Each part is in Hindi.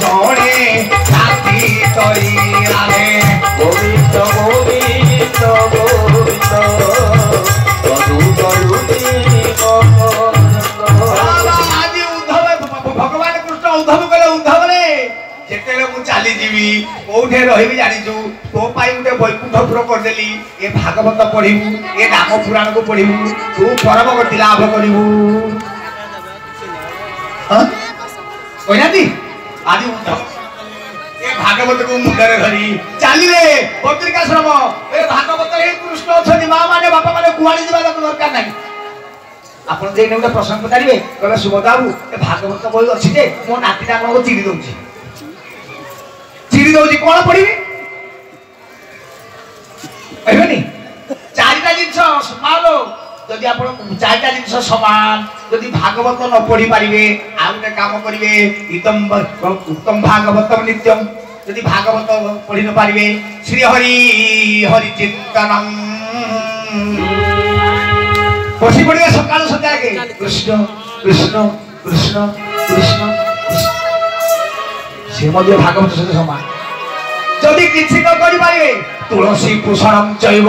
ଜଣେ ରାତି ତରିଆରେ ଗୋବିନ୍ଦ ଗୋବିନ୍ଦ ଗୋବିନ୍ଦ ତରୁ ତରୁତି ଆଜି ଉଦ୍ଧବ ଭଗବାନ କୃଷ୍ଣ ଉଦ୍ଧବ କଲେ ଉଦ୍ଧବରେ ଯେତେବେଳେ ମୁଁ ଚାଲିଯିବି କୋଉଠି ରହିବି ଜାଣିଛୁ ତୋ ପାଇଁ ଗୋଟେ ବୈକୁଣ୍ଠପୁର କରିଦେଲି ଏ ଭାଗବତ ପଢିବୁ ଏ ରାମ ପୁରାଣକୁ ପଢିବୁ ତୁ ପରମଗତି ଲାଭ କରିବୁ କହିନାହାନ୍ତି ଆଜି ଉଦ୍ଧବ ଏ ଭାଗବତକୁ ମୁଣ୍ଡରେ ଧରି ଚାଲିଲେ ବଦ୍ରିକାଶ୍ରମ ଏ ଭାଗବତରେ କୃଷ୍ଣ ଅଛନ୍ତି ମା ମାନେ ବାପା ମାନେ କୁଆଡେ ଯିବା ଦରକାର ନାହିଁ ଆପଣ ଯାଇକି ଗୋଟେ ପ୍ରଶ୍ନ ପଚାରିବେ କହିବେ ସୁଭଦ୍ରା ବାବୁ ଏ ଭାଗବତ ବହି ଅଛି ଯେ ମୋ ନାତିଟା ଆପଣଙ୍କୁ ଚିରି ଦଉଛି କଣ ପଢିବି କହିବେନି ଚାରିଟା ଜିନିଷ ସମାନ ଯଦି ଆପଣ ଚାରିଟା ଜିନିଷ ସମାନ ଯଦି ଭାଗବତ ନ ପଢି ପାରିବେ ଆଉ ଗୋଟେ କାମ କରିବେ ଉତ୍ତମ ଭାଗବତ ନିତ୍ୟମ ଯଦି ଭାଗବତ ପଢି ନ ପାରିବେ ଶ୍ରୀ ହରି ହରି ଚିନ୍ତନମ ବସି ପଡିବେ ସକାଳୁ ସନ୍ଧ୍ୟାରେ କୃଷ୍ଣ କୃଷ୍ଣ କୃଷ୍ଣ କୃଷ୍ଣ ସେ ମଧ୍ୟ ଭାଗବତ ସହିତ ସମାନ ଯଦି କିଛି ନ କରିପାରିବେ ତୁଳସୀ ପୁଷଣମ ଚୈବ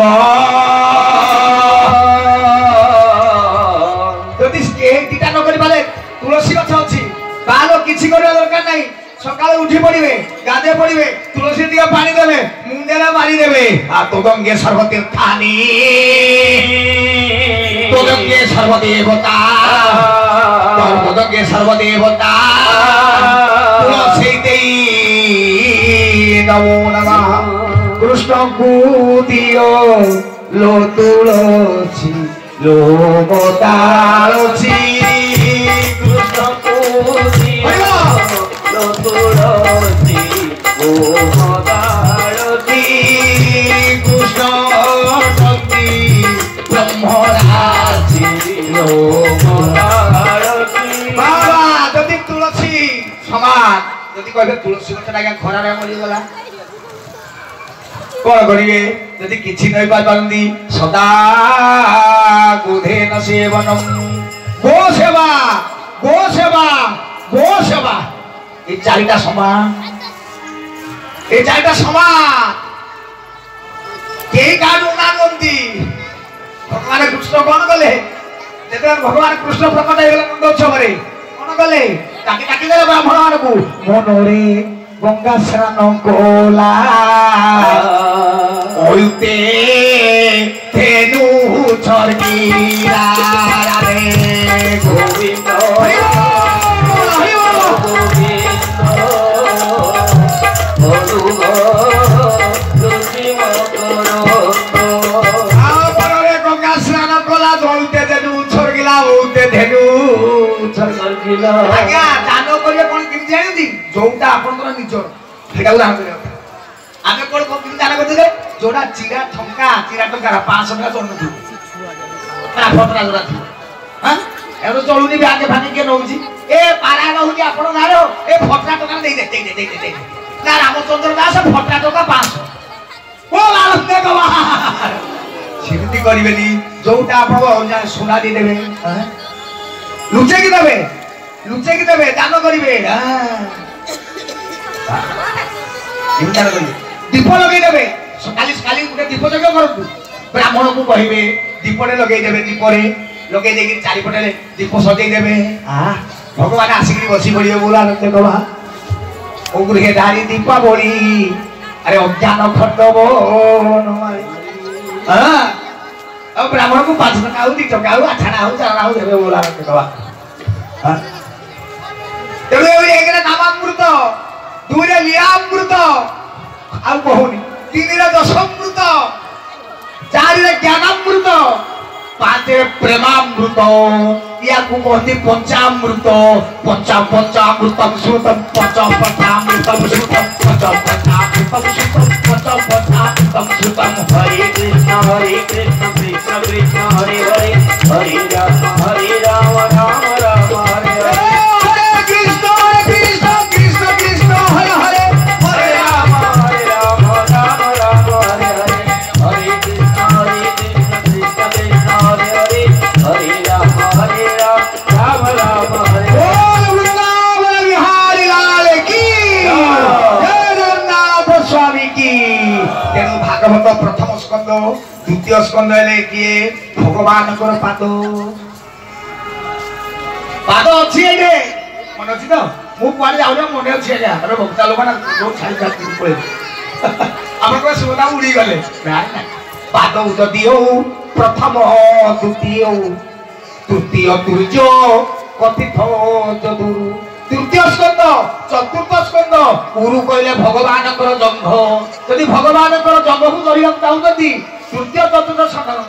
ଯଦି ଦିଟା ନ କରିପାରେ ତୁଳସୀ ଗଛ ଅଛି ତାହେଲେ କିଛି କରିବା ଦରକାର ନାହିଁ ସକାଳୁ ଉଠି ପଡିବେ ଗାଧେ ପଡିବେ ତୁଳସୀ ଟିକେ ପାଣି ଦେବେ ମୁଣ୍ଡରେ ମାରିଦେବେ ତୋଦଙ୍ଗେ ସର୍ବତୀର୍ଥାନି ତୋଦଙ୍ଗେ ସର୍ବଦେବତା ତୋଦଙ୍ଗେ ସର୍ବଦେବତା ତୁଳସୀ ଦେଇ নমো নমঃ কৃষ্ণকু দিও লো তুলসী লো মতালসী কৃষ্ণকু দিও লো তুলসী লো মতালসী কৃষ্ণ শক্তি ব্রহ্মরাশি লো মতালসী বাবা যদি তুলসী সমান যদি কইবে তুলসী গছটা খরারে মরিগলা কଣ କରିବେ ଯଦି କିଛି ନଇ ପାରନ୍ତି ସଦା ଗୋଧେନ ସେବନମ୍ ଗୋ ସେବା ଗୋ ସେବା ଗୋ ସେବା এই চারিটা সমান এই চারিটা সমান কেই কাজ উনানন্দি ভগবান কৃষ্ণ কଣ কলে যেତେବେଳେ ভগবান কৃষ্ণ প্রকট ହେଇଗଲେ ନନ୍ଦ ଉତ୍ସବରେ କଣ କଲେ ডাকি ডাকি দেবে ব্রাহ্মণ মানকু মনরে গঙ্গা স্নান কোলা ওইতে ধেনু ছড়িরা রে গোবিন্দ গঙ্গা স্নান কোলা জলতে ধেনু ছড়িলা ওইতে ধেনু ছড়িলা আজ্ঞা দান করিবে কোন কেমতি জানেন যোউটা আপনাদের নিজর সেটা দান করিবে आगे कोड कोन दान करते जोड़ा चिरा ठंका चिरा टंका 500 टका चलनु थु ना फटरा जोड़ा थु हां एरो चलुनी भी आगे भानी के नउजी ए पारा रहउजी आपण नारो ए फटरा टका दे ना रामचंद्र दास फटरा टका 500 ओ लालते गवा सिद्धि करिवेनी जोटा आपण सोना दे देबे हां लुचे की देबे दान करिवे हां चिंता करिवे दीप लगे देवे सकाली सकाली गोटे दीप जग करतु ब्राह्मण को कहिबे दीपटे लगे देवे दीपरे लगे देकी चारिपटे दीप सजै देवे भगवान आसिक बसी पड़िए बोला देखबा ओगुरे धारी दीपावली अरे अज्ञान खटबो नमारी हां अब ब्राह्मण को 5 टका आउ 2 टका आउ 8 टका आउ 4 आउ देवे बोला देखबा हां तेरे एकरे नामामृत दुरे लीलामृत आउ बहुनी तीन दशामृत चार ज्ञानामृत पांच प्रेमामृत या कहते पंचामृत पंचामृतम श्रुतम पंचामृतम श्रुतम पंचामृतम श्रुतम पंचामृतम हरे कृष्ण कृष्ण कृष्ण हरे हरे हरे राम राम राम हरे हरे बोल वृंदावन बिहारी लाल की प्रथम स्कंद द्वितीय स्कंद हेले किए भगवान पाद पाद अच्छी है मन अच्छी तो मुझे जाऊँ मन अच्छी आज्ञा अरे भक्ता लोक बहुत छाई छाती पड़े आप सुना उड़ी गले पाद उदी हो प्रथम द्वितीय तृतीय तुर्य कथित जदुरु तृतीय स्कंद चतुर्थ स्कंद उरु कहले भगवान जंघ यदि भगवान जंघ को धरिया चाहते तृतीय चतुर्थ स्कंद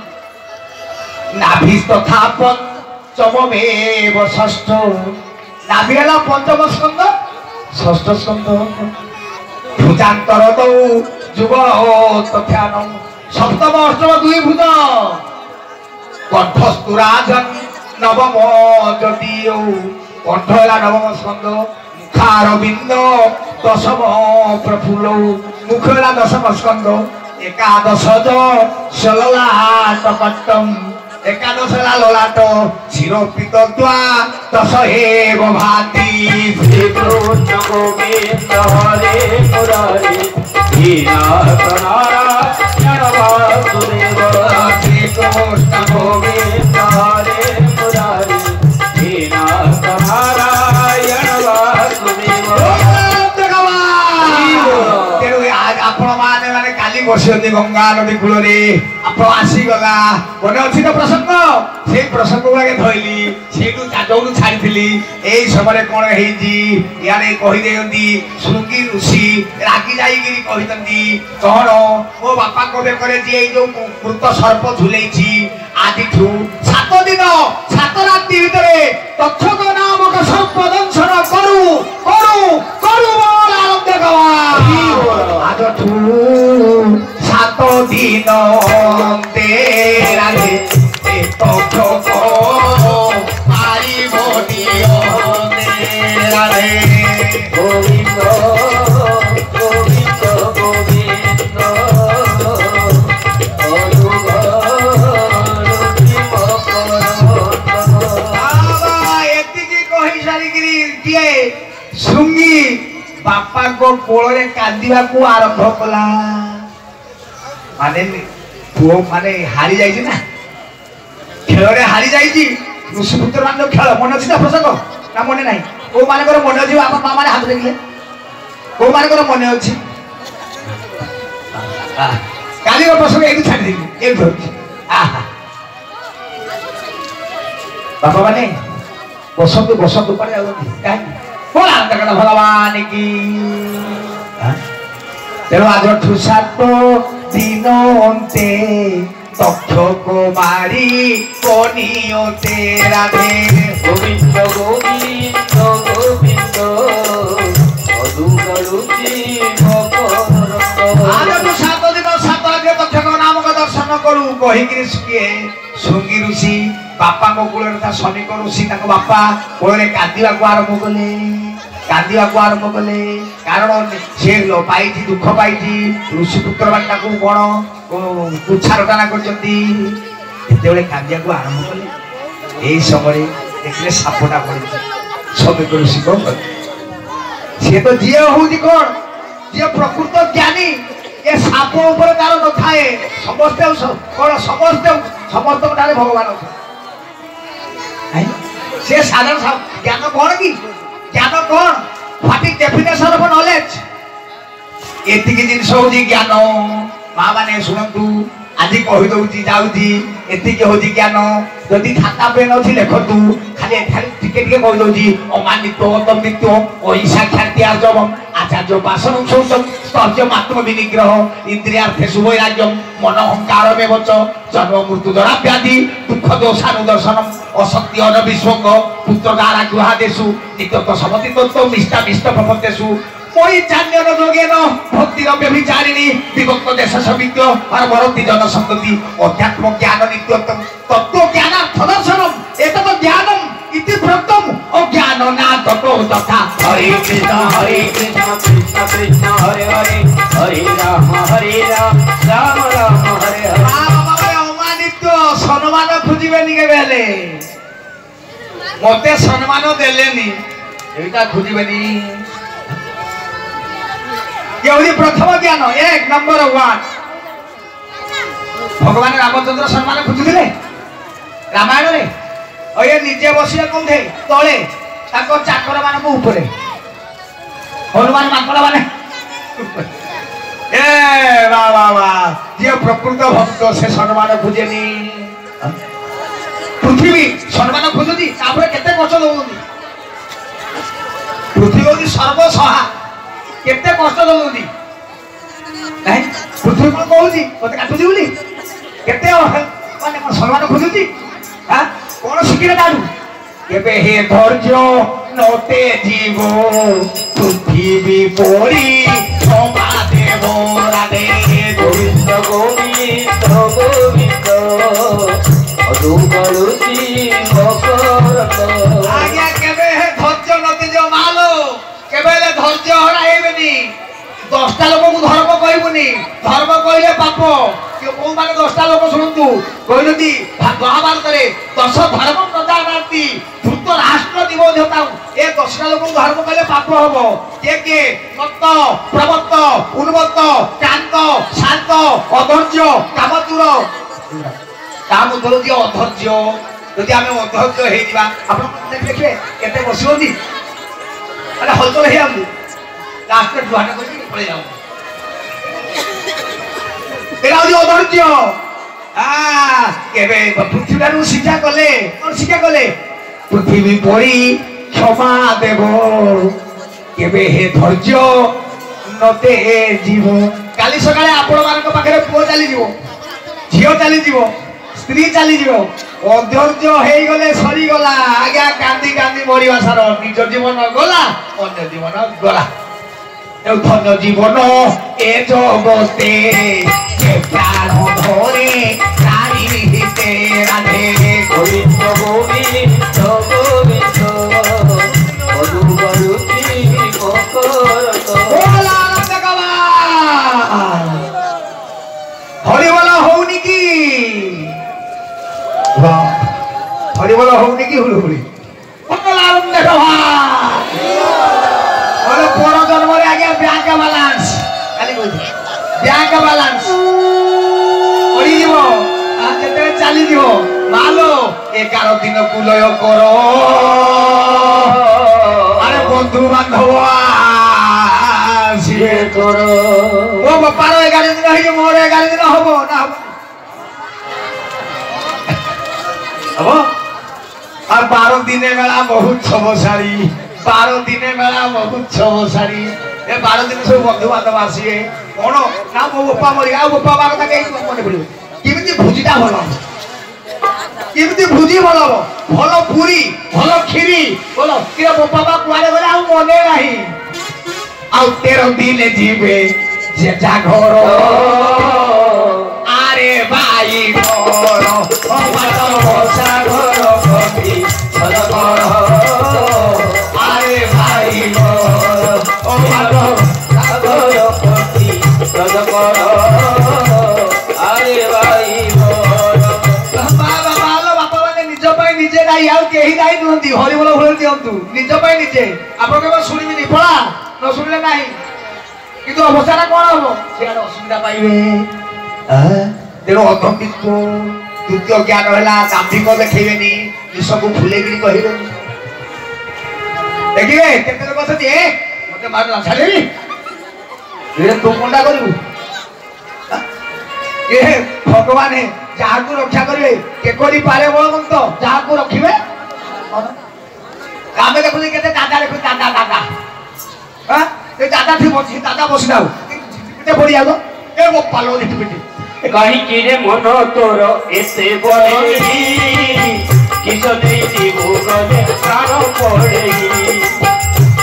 नाभि तथा पंचमेव षष्ठ नाभि है पंचम स्कंद षष्ठ स्कंद भुजांतर दौ जुग तथ्यान सप्तम अष्टम दुई भुज कंठस्तुराजन नवम जदीय कंठ है नवम स्कंद मुखारविंद दशम प्रफुल्ल मुख है दशम स्कंद एकादश ललाटकट्टम एकादश ललाट शिरोपित दश हेव भाति श्री कृष्ण गोविंद हरे मुरारी दीनाथ नारायण वासुदेव श्री कृष्ण गोविंद हरे मुरारी दीनाथ नारायण वासुदेव तेणु आज आपण माने काली बसती गंगा नदी कूल आप आसीगला मन अच्छी तो प्रसंग से प्रसंग गुड़ाके धरली से जो छाड़ी यही समय कौन होड़े कहीदे श्रृंगी ऋषि रागी जाकि कौन मो बापा बेकर जी जो मृत सर्प झुले आज 7 दिन 7 राति भितर तक्षक नामक सर्प दंशन करू करू करू आनंद गवा आज 7 दिन तेरा तक्षक मारी मोदियो तेरा गोविंद गोविंद गोविंद श्रृंगी बापा को कोल कांदा को आरंभ कला माने पुओ माने हारी जाइए ना खेल हारी जाइए ऋषिपुत्र मान खेल मन अच्छी प्रसंग ना मन ना कौ मान मन अच्छी आप माँ मैंने हाथ देखिले कौ मान मन अच्छी काली प्रसंग ये छाड़ी ये बापा मैंने बसंत बसंत पड़े कौन भगवान की तेणु आज 7 दिन तक्षक मारी कनियो तेरा गोविंद गोविंद गोविंद आज 7 दिन 7 राति तक्षक नामक दर्शन करू कहीकि श्रृंगी ऋषि बापा कूल श्रमिक ऋषि बापा कूल कांदा को आरंभ कले कारण से पाई दुख पाई ऋषिपुत्र मान कौन तुच्छारटना कर कांदा को आरंभ कले यही समय देखिए सापटा पड़े श्रमिक ऋषि कौन कले सी तो जी हूँ कौन जी प्रकृत ज्ञानी ये साप उपर तार न थाए समस्ते कौन समस्ते समस्त भगवान से साधारण ज्ञान कौन कि ज्ञान कौन what is definition of knowledge एति की जिंस होजी ज्ञान मां माने सुनंतु आज कहि दउची जाउची एति के होजी ज्ञान यदि खाता पेन अछि लेखतु खाली टिके टिके कहि दउची अमानित्व अतमित्व ओहि साक्षात आर्जवम आचार्य वासन सौचम स्तर्य मात्र विनिग्रह इंद्रियार्थे सुवैराग्यम मन अहंकार में वच जन्म मृत्यु जरा व्याधि दुख दोषानुदर्शनम असत्य अनविश्वंग पुत्र द्वारा गृहादेशु नित्यत्व समति तत्व मिष्टा मिष्ट प्रपत्तेषु कोई चान्यन जोगेन भक्ति व्यभिचारिणी विभक्त देश सवित्य और भरती जनसंतति अध्यात्म ज्ञान नित्यत्व तत्व ज्ञानार्थ दर्शनम एतत् ज्ञानम इति प्रोक्तम अज्ञान ना ततो तथा हरे कृष्ण कृष्ण कृष्ण हरे हरे हरे राम राम राम हरे हरे बाबा अमानित्व सम्मान खुजिबेनी के बेले मते सम्मान देलेनी एटा खुजिबेनी ये प्रथम ज्ञान 1 नंबर 1 भगवान रामचंद्र सम्मान खोजुले रामायण रे ये निजे बसिले कोठे तळे ताको चाकर मान को ऊपरे हनुमान माकड़ माने ए वा वा वा जे प्रकृत भक्त से सम्मान खोजेनी पृथ्वी सम्मान खोजुदी तापर केते कष्ट दउनी पृथ्वी सर्वसहा केते कष्ट दउनी नहीं पृथ्वी को कहूची मते काटुदी बोली केते माने सम्मान खोजुची हां कोन शिखिले दाडू केबे हे धैर्य नते जीव पृथ्वी परी क्षमा देव राधे गोविंद गोविंद गोविंद अदुगलुची मकरत आज्ञा केबे हे धैर्य नते जो मालो केबे ले धैर्य हराइबेनी 10टा लोक को धर्म कहबुनी धर्म कहले पाप के को माने 10टा लोक सुनतु कहलती महाभारत रे 10 धर्म प्रदानांती धृत राष्ट्र दिवो देवता ए 10टा लोक को धर्म कहले पाप हबो के मत्त प्रमत्त उन्मत्त शांत शांत अधैर्य कामतुर कामतुर जे अधैर्य यदि आमे अधैर्य हे दिबा आपण देखबे केते बसियोनी अरे हलचल हे आमु लास्ट में दुआने को पड़े जाओ तेरा जो अधैर्य केबे पृथ्वी नु शिक्षा कले और शिक्षा कले पृथ्वी परी क्षमा देव केबे हे धैर्य नते जीव काली सकाळे आपण मानक पाखरे पुओ चली जीवो झियो चली जीवो स्त्री चली जीवो अधैर्य हे गले सरी गला आज्ञा कांदी कांदी मरिवा सार निज जीवन गला अन्य जीवन गला धन्य जीवन ए जगते प्राण धरे नारी हिते राधे गोविंद गोविंद गोविंद अदुगलुची मकरत बोला भगवान हरि बोला होउनी की वाह हरि बोला होउनी की हुलहुली बोला भगवान और पर जन्म रे आगे बैंक बैलेंस खाली कोइ बैंक बैलेंस ओडी जीवो आ केते चाली जीवो मालो 11 दिन कुलय करो अरे बंधु बांधव आसीए करो ओ बापार 11 दिन है मोर 11 दिन हबो ना हबो और 12 दिन मेला बहुत छबसारी 12 दिन मेला बहुत छबसारी ए 12 दिन सब बंधु बांधव आसीए कोन ना मो बापा मरि आ बापा बा कथा कहि मने पड़ियो किमिति भुजिटा भलो किमिति भुजी भलो भलो पूरी भलो खीरी बोलो के बापा बा कुआरे गले आ मने नाही आ 13 दिन जीवे जे जा घर आरे भाई घर ओ माता बसा घर कभी सद घर आरे भाई घर ओ माता सागर पति सद कर अरे भाई बाबा बालो बापा माने निज पई निजे नाही आउ केही नाही नुहंती हरि बोल भूल दियंतु निज पई निजे आपण केबे सुनिबिनी पळा न सुनले नाही किंतु अवसारा कोन हबो सेडा असुविधा पाइबे तेरो अधकित द्वितीय ज्ञान होला दाम्भिक देखैबेनी निसकु फुलेगिरी कहिबेनी देखिबे केते लोक अछती ए मते मारला छालेनी ए तू कोंडा करू ए भगवान है जहाँ को रक्षा करेंगे केकोरी पारे बलवंत जहाँ को रखिबे कामे देखु केते दादा देखु दादा दादा हां ए दादा थी बसी दादा बसी दाऊ पिटे पड़ी आगो ए वो पालो देखि पिटे कहीं किरे मन तोर एते बड़ेगी किस नहीं जीवो गले प्राण पड़ेगी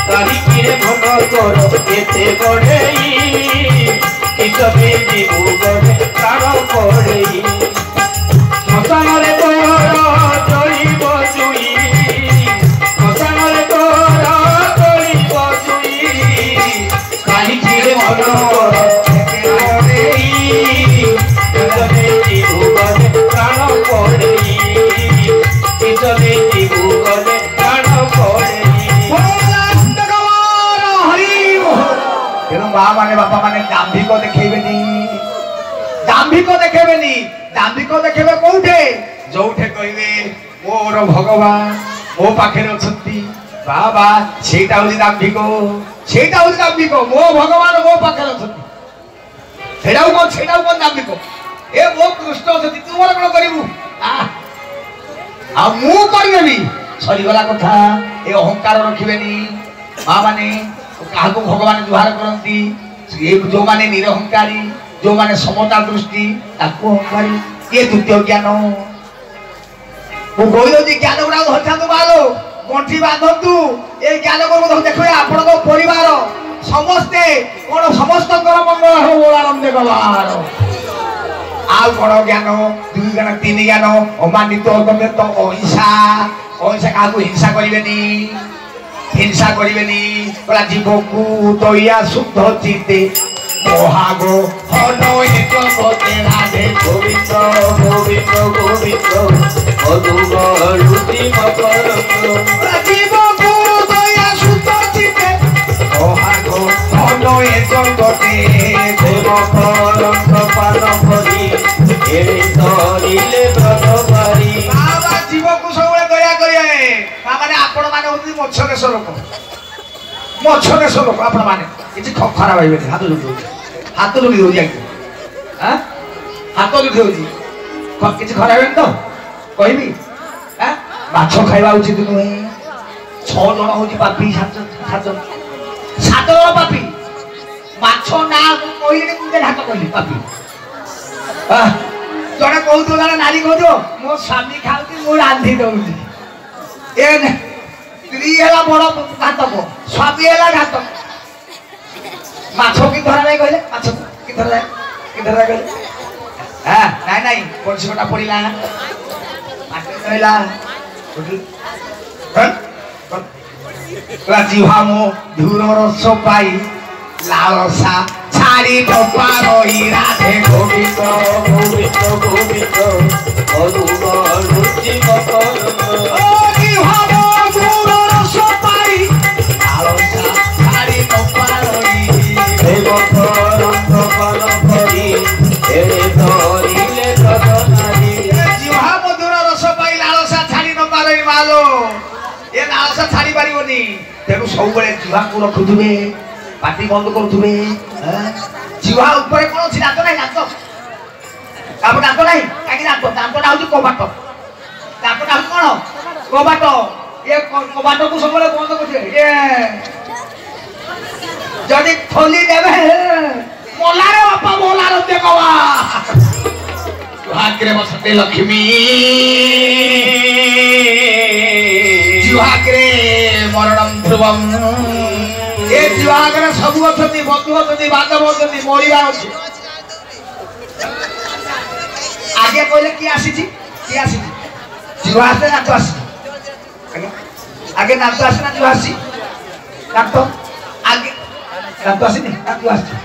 कहीं किरे मन तोर एते बड़ेगी किस नहीं जीवो गले प्राण पड़ेगी मसान रे तोर चली बजुई मसान रे तोर चली बजुई कहीं किरे मन तोर एते बड़ेगी बापा माने दाम्भिक देखैबेनी ଦାମ୍ଭିକ ଦେଖେବେନି ଦାମ୍ଭିକ ଦେଖେବେ କୋଉଠେ ଯୋଉଠେ କହିବେ ମୋର ଭଗବାନ ମୋ ପାଖରେ ଅଛନ୍ତି ବାବା ସେଇଟା ହଉଛି ଦାମ୍ଭିକ ମୋ ଭଗବାନ ମୋ ପାଖରେ ଅଛନ୍ତି ସେଇଟାକୁ କଣ ଦାମ୍ଭିକ ଏ ମୋ କୃଷ୍ଣ ଅଛନ୍ତି ତୁ ମୋର କଣ କରିବୁ ଆଉ ମୁଁ କରିଦେବି ସରିଗଲା କଥା ଏ ଅହଙ୍କାର ରଖିବେନି ମା ମାନେ କାହାକୁ ଭଗବାନ ଜୁହାର କରନ୍ତି ଯୋଉମାନେ ନିରହଙ୍କାରୀ ଯୋଉମାନେ ସମତା ଦୃଷ୍ଟି ତାକୁ ଅହଙ୍କାରୀ ଇଏ ଦ୍ୱିତୀୟ ଜ୍ଞାନ ମୁଁ କହିଦଉଛି ଜ୍ଞାନ ଗୁଡାକ ଧରିଥାନ୍ତୁ ବାଲୋ ଗଣ୍ଠି ବାନ୍ଧନ୍ତୁ ଏ ଜ୍ଞାନ ଗୁଡାକ ଦେଖିବେ ଆପଣଙ୍କ ପରିବାର ସମସ୍ତେ କଣ ସମସ୍ତଙ୍କର ମଙ୍ଗଳ ହବ ବୋଳାନନ୍ଦ ଗବାର ଆଉ କଣ ଜ୍ଞାନ 2 ଜ୍ଞାନ 3 ଜ୍ଞାନ ଅମାନିତ ଅଗମ୍ୟତ ଅହିଂସା କାହାକୁ ହିଂସା କରିବେନି କହିଲା ଜୀବକୁ ଦୟା ଶୁଦ୍ଧ ଚିତ୍ତେ ମହାଗୋ ହନ ଏକ ପତେ ରାଧେ ଗୋବିନ୍ଦ ଗୋବିନ୍ଦ ଗୋବିନ୍ଦ ମଧୁଗଳୁତି ମକର ଜୀବକୁ ଦୟା ଶୁଦ୍ଧ ଚିତ୍ତେ ମହାଗୋ ହନ ଏକ ପତେ ଦେବକରଙ୍କ ପାନ ଭରି ଏଣେ ଧରିଲେ ବ୍ରତ ଭାରି ବାବା ଜୀବକୁ ସବୁବେଳେ ଦୟା କରିବେ ମାନେ ଆପଣ ମାନେ ହଉଛନ୍ତି ମତ୍ସ୍ୟଦେଶ ଲୋକ ଆପଣ ମାନେ କିଛି ଖରାପ ଭାବିବେନି ହାତ ଯୋଡ଼ି ଦଉଛି ଆଜ୍ଞା ହାତ ଯୋଡ଼ି ଦଉଛି କିଛି ଖରାପ ହେବେନି ତ କହିବି ମାଛ ଖାଇବା ଉଚିତ ନୁହେଁ 6 ଜଣ ହଉଛି ପାପି 7 ଜଣ ପାପି ମାଛ ନା କହିଲି ମୁଁ ହାତ କହିଲି ପାପି ଜଣେ କହୁଥିବ ଜଣେ ନାରୀ କହୁଥିବ ମୋ ସ୍ୱାମୀ ଖାଉଛି ମୁଁ ରାନ୍ଧି ଦଉଛି ଏ ସ୍ତ୍ରୀ ହେଲା ବଡ ଘାତକ ସ୍ୱାମୀ ହେଲା ଘାତକ ମାଛ କି ଧରା ଯାଏ କହିଲେ ମାଛ କି ଧରା କହିଲେ ନାଇଁ ପରିଶ୍ରମଟା ପଡିଲା ରହିଲା ଜିହ୍ୱା ମୋ ଧୂର ରସ ପାଇ ଲାଳସା ଛାଡ଼ି ଡପା ରହି ରାଧେ ଗୋବିନ୍ଦ ଗୋବିନ୍ଦ ଗୋବିନ୍ଦ ମଧୁଗଳୁତି ମକର ଜିହ୍ୱା ମୋ ଧୂର ରସ ପାଇ ଲାଳସା ଛାଡ଼ି ଡପା ରହି ଦେବକରଙ୍କ ପାନ ଭରି ଏଣେ ଧରିଲେ ବ୍ରତ ଭାରି ଜିହ୍ୱା ମଧୁର ରସ ପାଇ ଲାଳସା ଛାଡ଼ି ଡପା ରହି ମାଲୋ ଏ ଲାଳସା ଛାଡ଼ି ପାରିବନି ତେଣୁ ସବୁବେଳେ ଜିହ୍ୱାକୁ ରଖୁଥିବେ ପାଟି ବନ୍ଦ କରୁଥିବେ ଜିହ୍ୱା ଉପରେ କଣ ଅଛି ଦାନ୍ତ ନାହିଁ ଦାନ୍ତ ନାହିଁ କାହିଁକି ଦାନ୍ତଟା ହଉଛି କବାଟ ଦାନ୍ତଟା ହଉଛି କଣ କବାଟ ଏ କବାଟକୁ ସବୁବେଳେ ବନ୍ଦ କରୁଥିବେ ଯଦି ଖୋଲି ଦେବେ ମୋଲାରେ ବାପା ମୋଲାର ଦେଖବା ଭାଗ୍ୟରେ ବସତେ ଲକ୍ଷ୍ମୀ ଜିହ୍ୱାଗ୍ରେ ମରଣମ୍ ଧ୍ରୁବମ୍ ଏ ଜିହ୍ୱାଗ୍ରେ ସବୁ ଅଛନ୍ତି ବନ୍ଧୁ ଅଛନ୍ତି ବାନ୍ଧବ ଅଛନ୍ତି ମରିବା ଅଛି ଆଗେ କହିଲେ କିଏ ଆସିଛି ଜିହ୍ୱା ଆସିଲେ ଦାନ୍ତ ଆସିଛି ଆଗେ ଦାନ୍ତ ଆସିନା ଜିହ୍ୱା ଆସିଛି ଦାନ୍ତ ଆଗେ ଦାନ୍ତ ଆସିନି ଦାନ୍ତ ଆସିଛି